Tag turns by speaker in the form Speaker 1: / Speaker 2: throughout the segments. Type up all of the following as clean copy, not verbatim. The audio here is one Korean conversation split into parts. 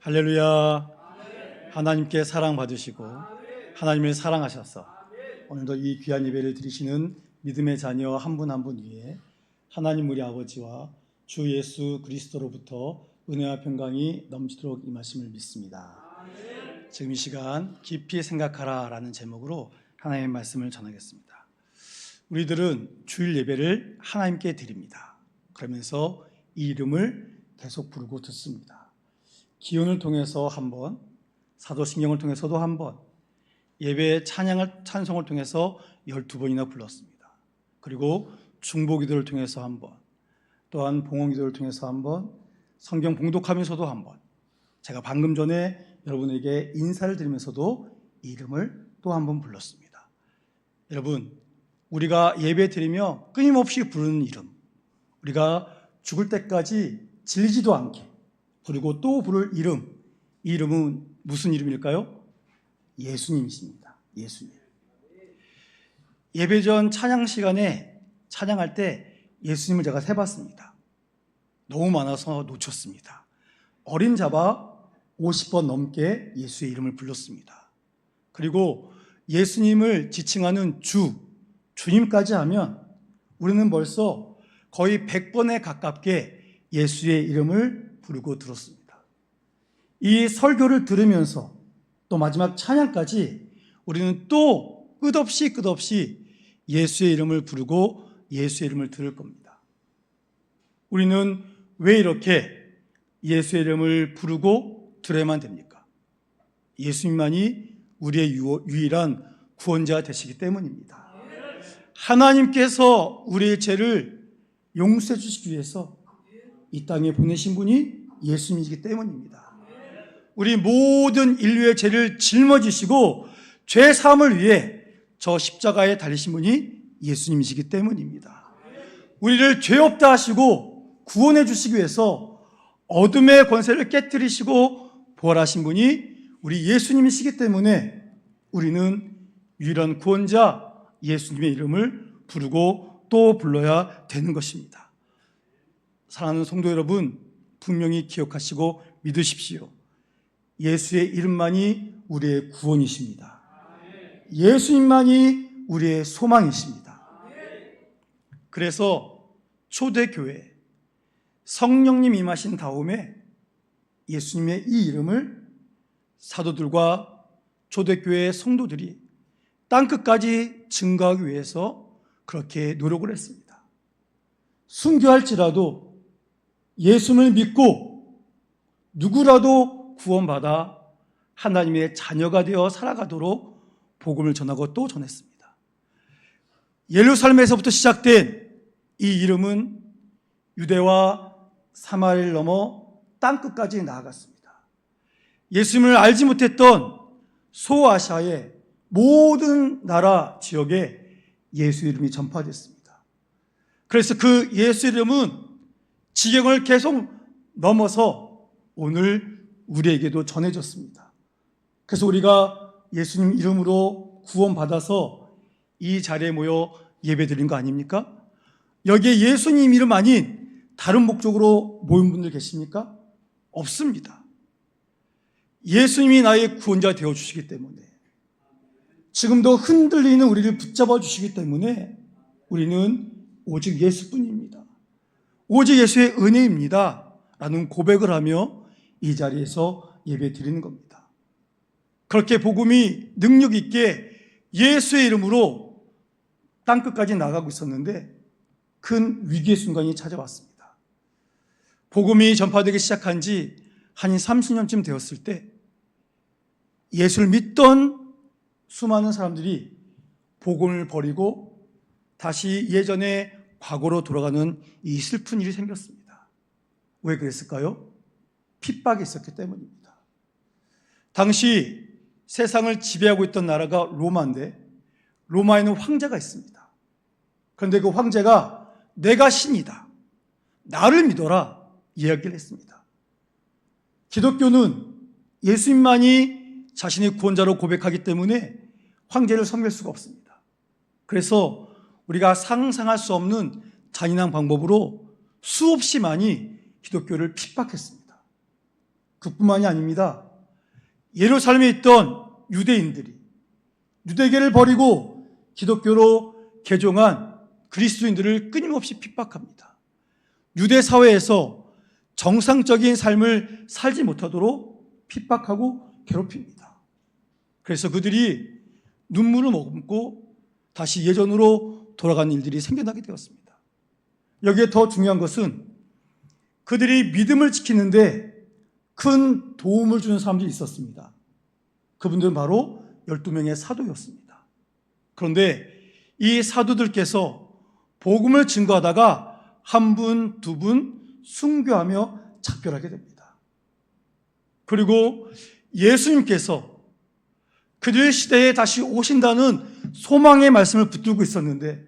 Speaker 1: 할렐루야. 하나님께 사랑받으시고 하나님을 사랑하셔서 오늘도 이 귀한 예배를 드리시는 믿음의 자녀 한 분 한 분 위에 하나님 우리 아버지와 주 예수 그리스도로부터 은혜와 평강이 넘치도록 임하심을 믿습니다. 지금 이 시간 깊이 생각하라 라는 제목으로 하나님의 말씀을 전하겠습니다. 우리들은 주일 예배를 하나님께 드립니다. 그러면서 이 이름을 계속 부르고 듣습니다. 기원을 통해서 한 번, 사도신경을 통해서도 한 번, 예배의 찬송을 통해서 12번이나 불렀습니다. 그리고 중보기도를 통해서 한 번, 또한 봉헌기도를 통해서 한 번, 성경 봉독하면서도 한 번, 제가 방금 전에 여러분에게 인사를 드리면서도 이 이름을 또 한 번 불렀습니다. 여러분, 우리가 예배 드리며 끊임없이 부르는 이름, 우리가 죽을 때까지 질리지도 않게 그리고 또 부를 이름, 이 이름은 무슨 이름일까요? 예수님이십니다. 예수님. 예배 전 찬양 시간에 찬양할 때 예수님을 제가 세봤습니다. 너무 많아서 놓쳤습니다. 어림잡아 50번 넘게 예수의 이름을 불렀습니다. 그리고 예수님을 지칭하는 주님까지 하면 우리는 벌써 거의 100번에 가깝게 예수의 이름을 부르고 들었습니다. 이 설교를 들으면서 또 마지막 찬양까지 우리는 또 끝없이 예수의 이름을 부르고 예수의 이름을 들을 겁니다. 우리는 왜 이렇게 예수의 이름을 부르고 들어야만 됩니까? 예수님만이 우리의 유일한 구원자 되시기 때문입니다. 하나님께서 우리의 죄를 용서해 주시기 위해서 이 땅에 보내신 분이 예수님이시기 때문입니다. 우리 모든 인류의 죄를 짊어지시고 죄 사함을 위해 저 십자가에 달리신 분이 예수님이시기 때문입니다. 우리를 죄 없다 하시고 구원해 주시기 위해서 어둠의 권세를 깨뜨리시고 부활하신 분이 우리 예수님이시기 때문에 우리는 유일한 구원자 예수님의 이름을 부르고 또 불러야 되는 것입니다. 사랑하는 성도 여러분, 분명히 기억하시고 믿으십시오. 예수의 이름만이 우리의 구원이십니다. 예수님만이 우리의 소망이십니다. 그래서 초대교회 성령님 임하신 다음에 예수님의 이 이름을 사도들과 초대교회 성도들이 땅끝까지 증거하기 위해서 그렇게 노력을 했습니다. 순교할지라도 예수님을 믿고 누구라도 구원받아 하나님의 자녀가 되어 살아가도록 복음을 전하고 또 전했습니다. 예루살렘에서부터 시작된 이 이름은 유대와 사마리아를 넘어 땅끝까지 나아갔습니다. 예수님을 알지 못했던 소아시아의 모든 나라 지역에 예수 이름이 전파됐습니다. 그래서 그 예수 이름은 지경을 계속 넘어서 오늘 우리에게도 전해졌습니다. 그래서 우리가 예수님 이름으로 구원받아서 이 자리에 모여 예배드린 거 아닙니까? 여기에 예수님 이름 아닌 다른 목적으로 모인 분들 계십니까? 없습니다. 예수님이 나의 구원자 되어주시기 때문에, 지금도 흔들리는 우리를 붙잡아 주시기 때문에 우리는 오직 예수뿐입니다. 오직 예수의 은혜입니다 라는 고백을 하며 이 자리에서 예배 드리는 겁니다. 그렇게 복음이 능력 있게 예수의 이름으로 땅끝까지 나가고 있었는데 큰 위기의 순간이 찾아왔습니다. 복음이 전파되기 시작한 지 한 30년쯤 되었을 때 예수를 믿던 수많은 사람들이 복음을 버리고 다시 예전의 과거로 돌아가는 이 슬픈 일이 생겼습니다. 왜 그랬을까요? 핍박이 있었기 때문입니다. 당시 세상을 지배하고 있던 나라가 로마인데 로마에는 황제가 있습니다. 그런데 그 황제가 내가 신이다, 나를 믿어라 이야기를 했습니다. 기독교는 예수님만이 자신의 구원자로 고백하기 때문에 황제를 섬길 수가 없습니다. 그래서 우리가 상상할 수 없는 잔인한 방법으로 수없이 많이 기독교를 핍박했습니다. 그뿐만이 아닙니다. 예루살렘에 있던 유대인들이 유대계를 버리고 기독교로 개종한 그리스도인들을 끊임없이 핍박합니다. 유대 사회에서 정상적인 삶을 살지 못하도록 핍박하고 괴롭힙니다. 그래서 그들이 눈물을 머금고 다시 예전으로 돌아가는 일들이 생겨나게 되었습니다. 여기에 더 중요한 것은 그들이 믿음을 지키는데 큰 도움을 주는 사람들이 있었습니다. 그분들은 바로 12명의 사도였습니다. 그런데 이 사도들께서 복음을 증거하다가 한 분, 두 분 순교하며 작별하게 됩니다. 그리고 예수님께서 그들 시대에 다시 오신다는 소망의 말씀을 붙들고 있었는데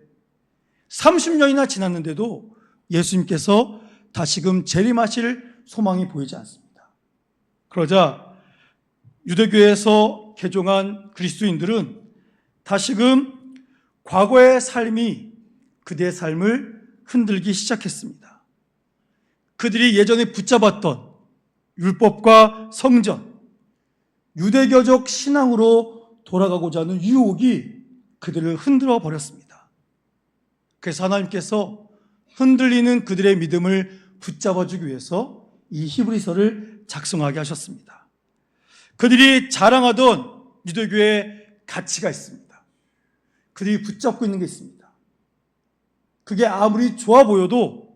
Speaker 1: 30년이나 지났는데도 예수님께서 다시금 재림하실 소망이 보이지 않습니다. 그러자 유대교에서 개종한 그리스도인들은 다시금 과거의 삶이 그들의 삶을 흔들기 시작했습니다. 그들이 예전에 붙잡았던 율법과 성전, 유대교적 신앙으로 돌아가고자 하는 유혹이 그들을 흔들어 버렸습니다. 그래서 하나님께서 흔들리는 그들의 믿음을 붙잡아주기 위해서 이 히브리서를 작성하게 하셨습니다. 그들이 자랑하던 유대교의 가치가 있습니다. 그들이 붙잡고 있는 게 있습니다. 그게 아무리 좋아 보여도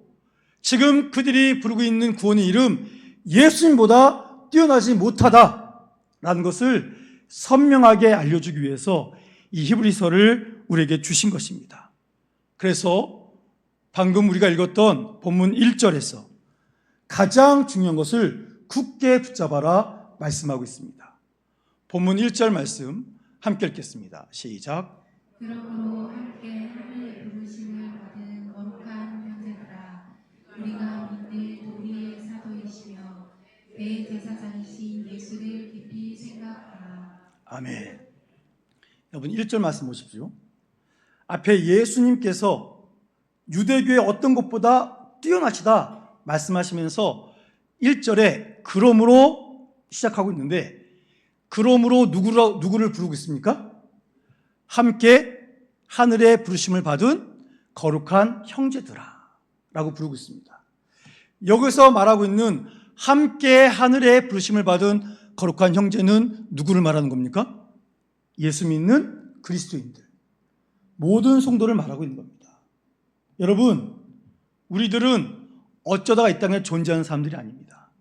Speaker 1: 지금 그들이 부르고 있는 구원의 이름 예수님보다 뛰어나지 못하다라는 것을 선명하게 알려주기 위해서 이 히브리서를 우리에게 주신 것입니다. 그래서 방금 우리가 읽었던 본문 1절에서 가장 중요한 것을 굳게 붙잡아라 말씀하고 있습니다. 본문 1절 말씀 함께 읽겠습니다. 시작.
Speaker 2: 그러므로 함께 하늘의 부르심을 받은 거룩한 형제들아, 우리가 믿는 우리의 사도이시며 대제사장이신 예수를 깊이 생각하라.
Speaker 1: 아멘. 여러분 1절 말씀 보십시오. 앞에 예수님께서 유대교의 어떤 것보다 뛰어나시다 말씀하시면서 1절에 그러므로 시작하고 있는데 그러므로 누구를 부르고 있습니까? 함께 하늘의 부르심을 받은 거룩한 형제들아 라고 부르고 있습니다. 여기서 말하고 있는 함께 하늘의 부르심을 받은 거룩한 형제는 누구를 말하는 겁니까? 예수 믿는 그리스도인들, 모든 성도를 말하고 있는 겁니다. 여러분, 우리들은 어쩌다가 이 땅에 존재하는 사람들이 아닙니다.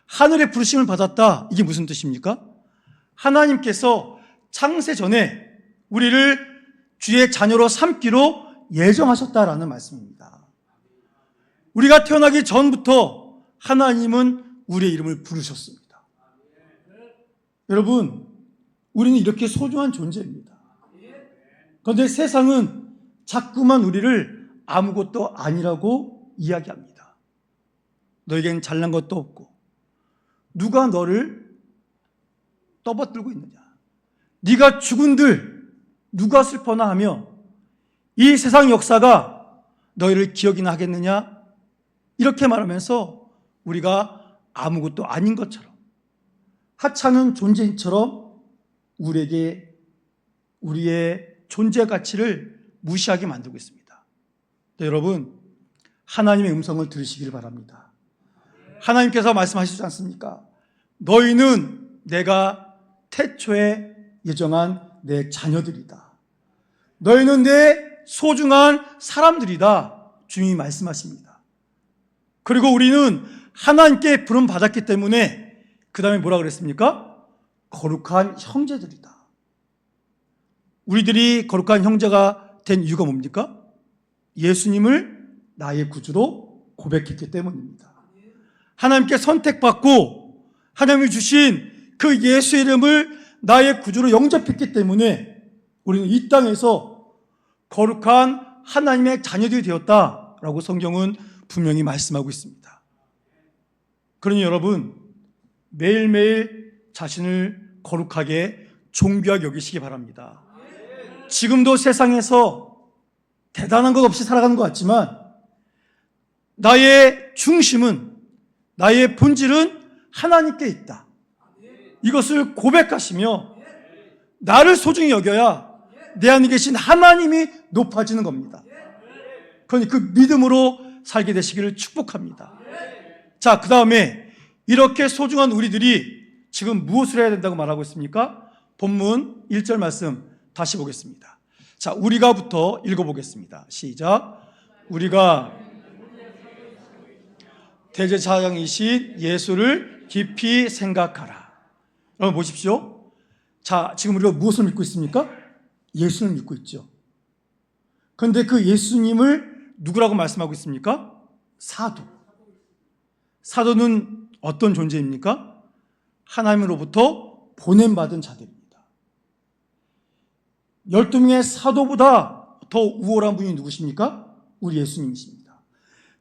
Speaker 1: 하늘의 부르심을 받았다, 이게 무슨 뜻입니까? 하나님께서 창세 전에 우리를 주의 자녀로 삼기로 예정하셨다라는 말씀입니다. 우리가 태어나기 전부터 하나님은 우리의 이름을 부르셨습니다. 여러분, 우리는 이렇게 소중한 존재입니다. 그런데 세상은 자꾸만 우리를 아무것도 아니라고 이야기합니다. 너에겐 잘난 것도 없고 누가 너를 떠받들고 있느냐, 네가 죽은들 누가 슬퍼나 하며 이 세상 역사가 너희를 기억이나 하겠느냐, 이렇게 말하면서 우리가 아무것도 아닌 것처럼 하찮은 존재인처럼 우리에게 우리의 존재 가치를 무시하게 만들고 있습니다. 여러분, 하나님의 음성을 들으시길 바랍니다. 하나님께서 말씀하시지 않습니까? 너희는 내가 태초에 예정한 내 자녀들이다. 너희는 내 소중한 사람들이다. 주님이 말씀하십니다. 그리고 우리는 하나님께 부름 받았기 때문에 그 다음에 뭐라 그랬습니까? 거룩한 형제들이다. 우리들이 거룩한 형제가 된 이유가 뭡니까? 예수님을 나의 구주로 고백했기 때문입니다. 하나님께 선택받고 하나님이 주신 그 예수 이름을 나의 구주로 영접했기 때문에 우리는 이 땅에서 거룩한 하나님의 자녀들이 되었다라고 성경은 분명히 말씀하고 있습니다. 그러니 여러분, 매일매일 자신을 거룩하게 존귀하게 여기시기 바랍니다. 지금도 세상에서 대단한 것 없이 살아가는 것 같지만 나의 중심은, 나의 본질은 하나님께 있다. 이것을 고백하시며 나를 소중히 여겨야 내 안에 계신 하나님이 높아지는 겁니다. 그러니 그 믿음으로 살게 되시기를 축복합니다. 자, 그 다음에 이렇게 소중한 우리들이 지금 무엇을 해야 된다고 말하고 있습니까? 본문 1절 말씀 다시 보겠습니다. 자, 우리가부터 읽어보겠습니다. 시작. 우리가 대제사장이신 예수를 깊이 생각하라. 여러분 보십시오. 자, 지금 우리가 무엇을 믿고 있습니까? 예수를 믿고 있죠. 그런데 그 예수님을 누구라고 말씀하고 있습니까? 사도. 사도는 어떤 존재입니까? 하나님으로부터 보냄받은 자들입니다. 12명의 사도보다 더 우월한 분이 누구십니까? 우리 예수님이십니다.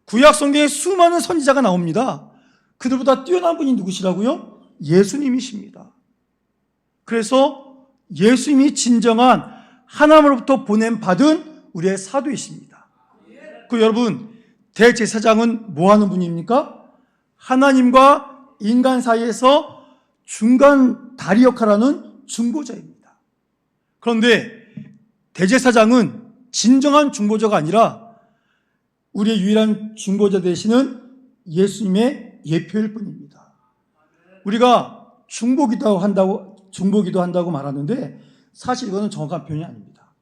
Speaker 1: 구약 성경에 수많은 선지자가 나옵니다. 그들보다 뛰어난 분이 누구시라고요? 예수님이십니다. 그래서 예수님이 진정한 하나님으로부터 보냄받은 우리의 사도이십니다. 그 여러분, 대제사장은 뭐 하는 분입니까? 하나님과 인간 사이에서 중간 다리 역할을 하는 중보자입니다. 그런데 대제사장은 진정한 중보자가 아니라 우리의 유일한 중보자 되시는 예수님의 예표일 뿐입니다. 우리가 중보기도 한다고 말하는데 사실 이거는 정확한 표현이 아닙니다.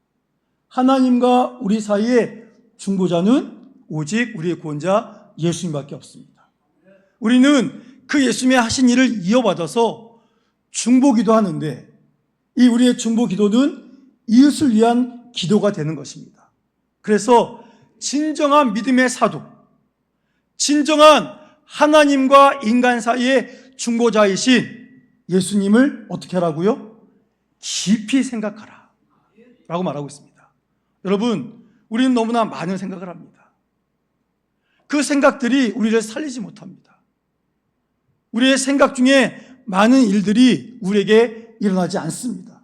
Speaker 1: 하나님과 우리 사이의 중보자는 오직 우리의 구원자 예수님밖에 없습니다. 우리는 그 예수님의 하신 일을 이어받아서 중보기도 하는데 이 우리의 중보기도는 이웃을 위한 기도가 되는 것입니다. 그래서 진정한 믿음의 사도, 진정한 하나님과 인간 사이의 중보자이신 예수님을 어떻게 하라고요? 깊이 생각하라 라고 말하고 있습니다. 여러분, 우리는 너무나 많은 생각을 합니다. 그 생각들이 우리를 살리지 못합니다. 우리의 생각 중에 많은 일들이 우리에게 일어나지 않습니다.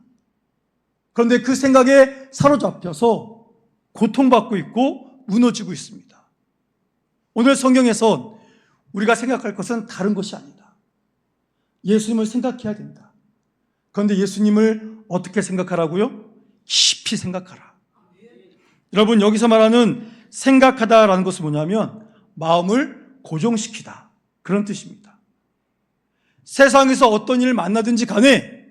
Speaker 1: 그런데 그 생각에 사로잡혀서 고통받고 있고 무너지고 있습니다. 오늘 성경에선 우리가 생각할 것은 다른 것이 아니다. 예수님을 생각해야 된다. 그런데 예수님을 어떻게 생각하라고요? 깊이 생각하라. 여러분, 여기서 말하는 생각하다라는 것은 뭐냐면 마음을 고정시키다, 그런 뜻입니다. 세상에서 어떤 일을 만나든지 간에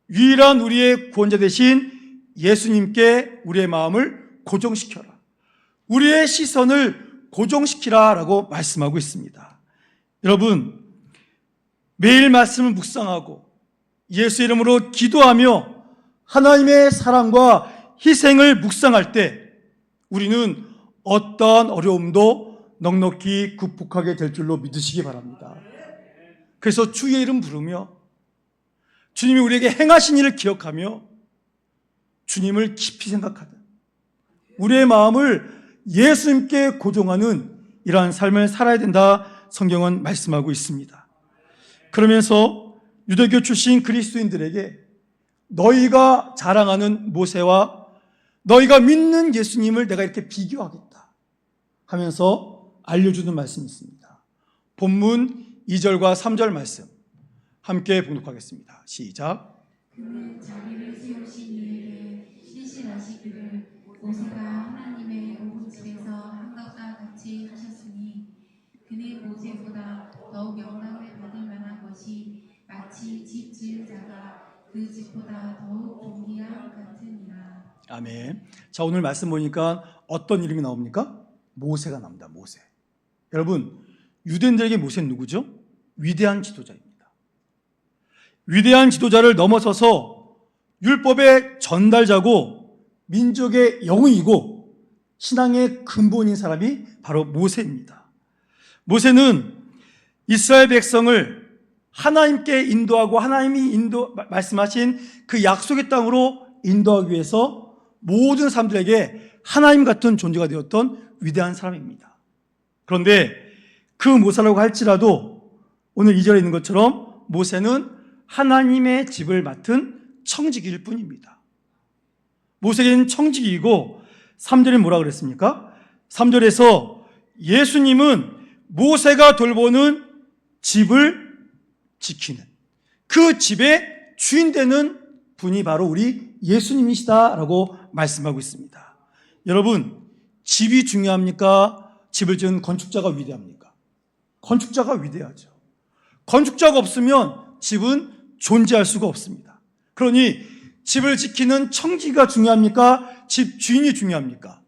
Speaker 1: 유일한 우리의 구원자 되신 예수님께 우리의 마음을 고정시켜라. 우리의 시선을 고정시키라라고 말씀하고 있습니다. 여러분, 매일 말씀을 묵상하고 예수 이름으로 기도하며 하나님의 사랑과 희생을 묵상할 때 우리는 어떠한 어려움도 넉넉히 극복하게 될 줄로 믿으시기 바랍니다. 그래서 주의 이름 부르며 주님이 우리에게 행하신 일을 기억하며 주님을 깊이 생각하다 우리의 마음을 예수님께 고정하는 이러한 삶을 살아야 된다 성경은 말씀하고 있습니다. 그러면서 유대교 출신 그리스도인들에게 너희가 자랑하는 모세와 너희가 믿는 예수님을 내가 이렇게 비교하겠다 하면서 알려주는 말씀이 있습니다. 본문 2절과 3절 말씀 함께 봉독하겠습니다. 시작.
Speaker 2: 그는 자기를 세우신 이에게 신실하시기를 모세가 하나님의 오른집에서 한 것과 같이 하셨으니 그는 모세보다 더욱 영광을 받을 만한 것이 마치 집 지은 자가 그 집보다 더욱 존귀함 같으니라.
Speaker 1: 아멘. 자, 오늘 말씀 보니까 어떤 이름이 나옵니까? 모세가 나옵니다. 모세. 여러분, 유대인들에게 모세는 누구죠? 위대한 지도자입니다. 위대한 지도자를 넘어서서 율법의 전달자고 민족의 영웅이고 신앙의 근본인 사람이 바로 모세입니다. 모세는 이스라엘 백성을 하나님께 인도하고 하나님이 말씀하신 그 약속의 땅으로 인도하기 위해서 모든 사람들에게 하나님 같은 존재가 되었던 위대한 사람입니다. 그런데 그 모세라고 할지라도 오늘 2절에 있는 것처럼 모세는 하나님의 집을 맡은 청지기일 뿐입니다. 모세는 청지기이고 3절에 뭐라 그랬습니까? 3절에서 예수님은 모세가 돌보는 집을 지키는 그 집의 주인 되는 분이 바로 우리 예수님이시다라고 말씀하고 있습니다. 여러분, 집이 중요합니까? 집을 지은 건축자가 위대합니까? 건축자가 위대하죠. 건축자가 없으면 집은 존재할 수가 없습니다. 그러니 집을 지키는 청지기가 중요합니까? 집 주인이 중요합니까?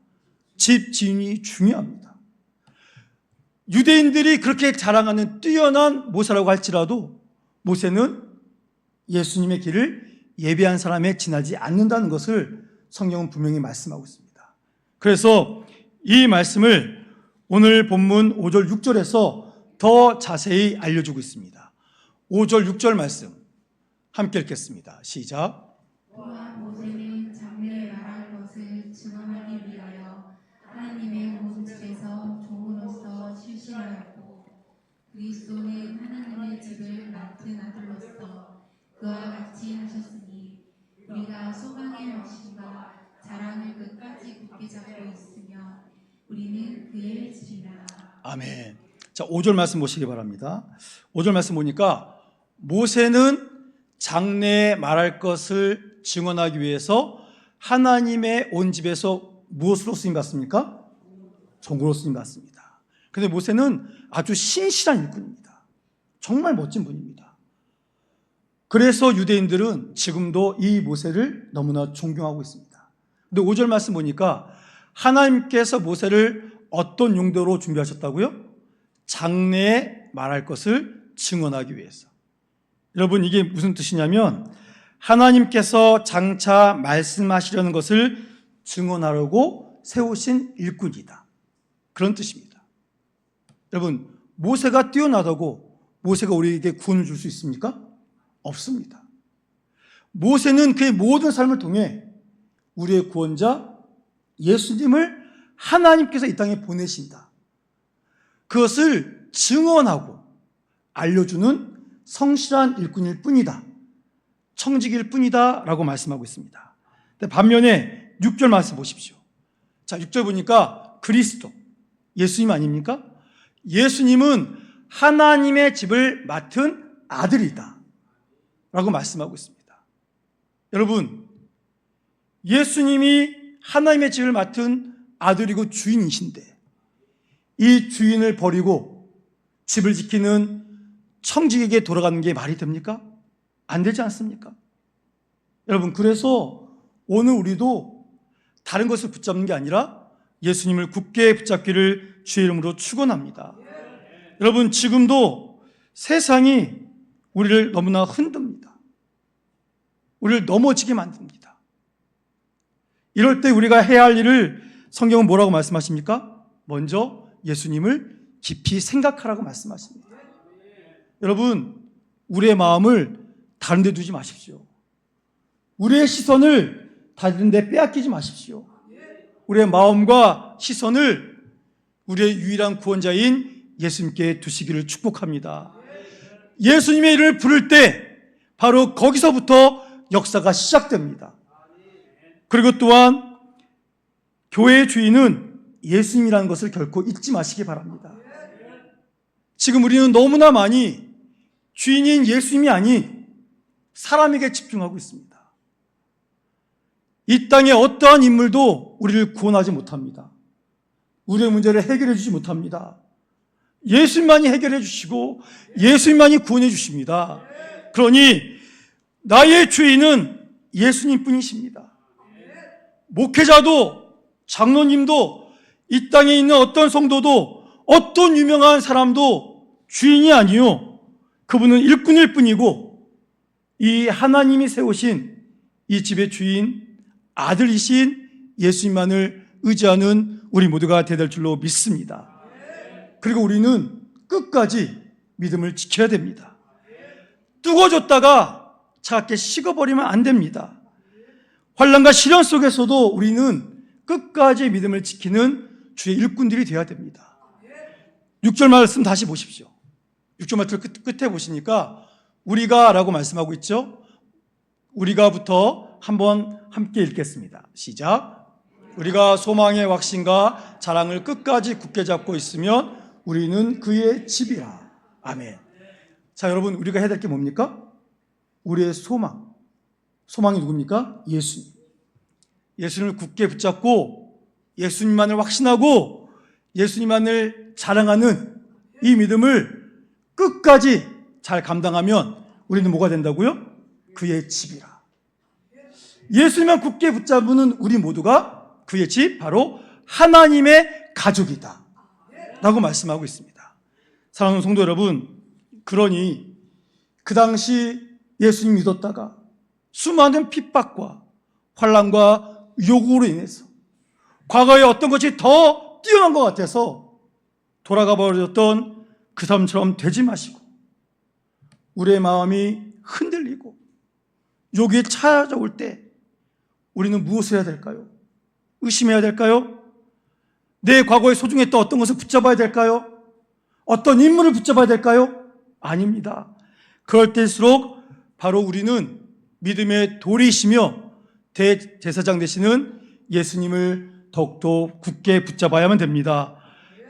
Speaker 1: 집 주인이 중요합니다. 유대인들이 그렇게 자랑하는 뛰어난 모세라고 할지라도 모세는 예수님의 길을 예배한 사람에 지나지 않는다는 것을 성경은 분명히 말씀하고 있습니다. 그래서 이 말씀을 오늘 본문 5절 6절에서 더 자세히 알려주고 있습니다. 5절 6절 말씀 함께 읽겠습니다. 시작.
Speaker 2: 또한 모세는 장래에 말할 것을 증언하기 위하여 하나님의 온 집에서 종으로서 실신하였고 그리스도는 하나님의 집을 맡은 아들로서 그와 같이 하셨으니 우리가 소망의 확신과 자랑을 끝까지 굳게 잡고 있으며 우리는 그의 집이라.
Speaker 1: 아멘. 자, 5절 말씀 보시기 바랍니다. 5절 말씀 보니까 모세는 장래에 말할 것을 증언하기 위해서 하나님의 온 집에서 무엇으로 쓰임 받습니까? 종으로 쓰임 받습니다. 그런데 모세는 아주 신실한 일꾼입니다. 정말 멋진 분입니다. 그래서 유대인들은 지금도 이 모세를 너무나 존경하고 있습니다. 근데 5절 말씀 보니까 하나님께서 모세를 어떤 용도로 준비하셨다고요? 장래에 말할 것을 증언하기 위해서. 여러분, 이게 무슨 뜻이냐면 하나님께서 장차 말씀하시려는 것을 증언하려고 세우신 일꾼이다, 그런 뜻입니다. 여러분, 모세가 뛰어나다고 모세가 우리에게 구원을 줄 수 있습니까? 없습니다. 모세는 그의 모든 삶을 통해 우리의 구원자 예수님을 하나님께서 이 땅에 보내신다, 그것을 증언하고 알려주는 성실한 일꾼일 뿐이다, 청지기일 뿐이다 라고 말씀하고 있습니다. 반면에 6절 말씀 보십시오. 자, 6절 보니까 그리스도, 예수님 아닙니까? 예수님은 하나님의 집을 맡은 아들이다 라고 말씀하고 있습니다. 여러분, 예수님이 하나님의 집을 맡은 아들이고 주인이신데 이 주인을 버리고 집을 지키는 청지기에게 돌아가는 게 말이 됩니까? 안 되지 않습니까? 여러분, 그래서 오늘 우리도 다른 것을 붙잡는 게 아니라 예수님을 굳게 붙잡기를 주의 이름으로 축원합니다. 여러분, 지금도 세상이 우리를 너무나 흔듭니다. 우리를 넘어지게 만듭니다. 이럴 때 우리가 해야 할 일을 성경은 뭐라고 말씀하십니까? 먼저 예수님을 깊이 생각하라고 말씀하십니다. 여러분, 우리의 마음을 다른 데 두지 마십시오. 우리의 시선을 다른 데 빼앗기지 마십시오. 우리의 마음과 시선을 우리의 유일한 구원자인 예수님께 두시기를 축복합니다. 예수님의 이름을 부를 때 바로 거기서부터 역사가 시작됩니다. 그리고 또한 교회의 주인은 예수님이라는 것을 결코 잊지 마시기 바랍니다. 지금 우리는 너무나 많이 주인인 예수님이 아닌 사람에게 집중하고 있습니다. 이 땅에 어떠한 인물도 우리를 구원하지 못합니다. 우리의 문제를 해결해 주지 못합니다. 예수님만이 해결해 주시고 예수님만이 구원해 주십니다. 그러니 나의 주인은 예수님 뿐이십니다. 목회자도 장로님도 이 땅에 있는 어떤 성도도 어떤 유명한 사람도 주인이 아니요, 그분은 일꾼일 뿐이고 이 하나님이 세우신 이 집의 주인 아들이신 예수님만을 의지하는 우리 모두가 되될 줄로 믿습니다. 그리고 우리는 끝까지 믿음을 지켜야 됩니다. 뜨거워졌다가 차갑게 식어버리면 안 됩니다. 환난과 시련 속에서도 우리는 끝까지 믿음을 지키는 주의 일꾼들이 되어야 됩니다. 6절 말씀 다시 보십시오. 6절 말씀 끝에 보시니까 우리가 라고 말씀하고 있죠. 우리가부터 한번 함께 읽겠습니다. 시작. 우리가 소망의 확신과 자랑을 끝까지 굳게 잡고 있으면 우리는 그의 집이라. 아멘. 자, 여러분, 우리가 해야 될 게 뭡니까? 우리의 소망. 소망이 누굽니까? 예수님. 예수님을 굳게 붙잡고 예수님만을 확신하고 예수님만을 자랑하는 이 믿음을 끝까지 잘 감당하면 우리는 뭐가 된다고요? 그의 집이라. 예수님만 굳게 붙잡는 우리 모두가 그의 집, 바로 하나님의 가족이다 라고 말씀하고 있습니다. 사랑하는 성도 여러분, 그러니 그 당시 예수님 믿었다가 수많은 핍박과 환난과 유혹으로 인해서 과거에 어떤 것이 더 뛰어난 것 같아서 돌아가 버렸던 그 사람처럼 되지 마시고, 우리의 마음이 흔들리고 유혹이 찾아올 때 우리는 무엇을 해야 될까요? 의심해야 될까요? 내 과거에 소중했던 어떤 것을 붙잡아야 될까요? 어떤 인물을 붙잡아야 될까요? 아닙니다. 그럴 때일수록 바로 우리는 믿음의 돌이시며 대제사장 되시는 예수님을 더욱더 굳게 붙잡아야만 됩니다.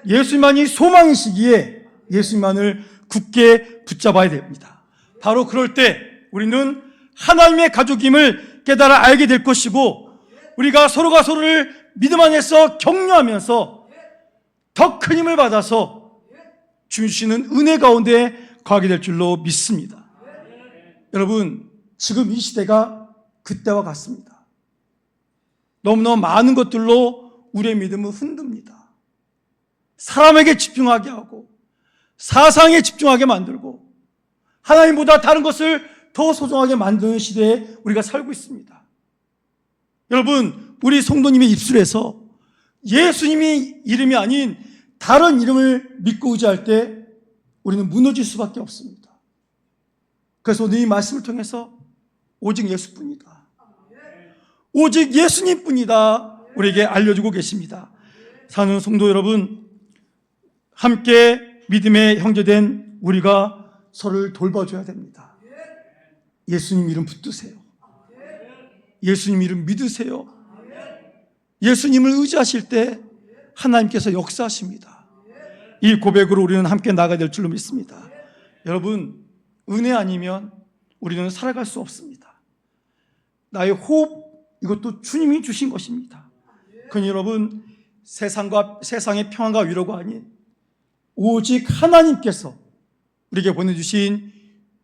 Speaker 1: 예수님만이 소망이시기에 예수님만을 굳게 붙잡아야 됩니다. 바로 그럴 때 우리는 하나님의 가족임을 깨달아 알게 될 것이고, 우리가 서로가 서로를 믿음 안에서 격려하면서 더 큰 힘을 받아서 주님 주시는 은혜 가운데 거하게 될 줄로 믿습니다. 여러분, 지금 이 시대가 그때와 같습니다. 너무너무 많은 것들로 우리의 믿음을 흔듭니다. 사람에게 집중하게 하고 사상에 집중하게 만들고 하나님보다 다른 것을 더 소중하게 만드는 시대에 우리가 살고 있습니다. 여러분, 우리 성도님의 입술에서 예수님이 이름이 아닌 다른 이름을 믿고 의지할 때 우리는 무너질 수밖에 없습니다. 그래서 오늘 이 말씀을 통해서 오직 예수뿐이다, 오직 예수님뿐이다 우리에게 알려주고 계십니다. 사는 성도 여러분, 함께 믿음의 형제된 우리가 서로를 돌봐줘야 됩니다. 예수님 이름 붙드세요. 예수님 이름 믿으세요. 예수님을 의지하실 때 하나님께서 역사하십니다. 이 고백으로 우리는 함께 나가야 될 줄로 믿습니다. 여러분, 은혜 아니면 우리는 살아갈 수 없습니다. 나의 호흡, 이것도 주님이 주신 것입니다. 그러니 여러분, 세상의 평안과 위로가 아닌 오직 하나님께서 우리에게 보내주신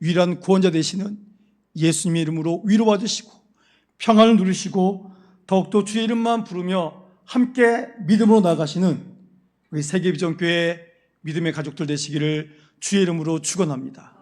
Speaker 1: 유일한 구원자 되시는 예수님의 이름으로 위로받으시고 평안을 누리시고 더욱더 주의 이름만 부르며 함께 믿음으로 나가시는 우리 세계비전교회 믿음의 가족들 되시기를 주의 이름으로 축원합니다.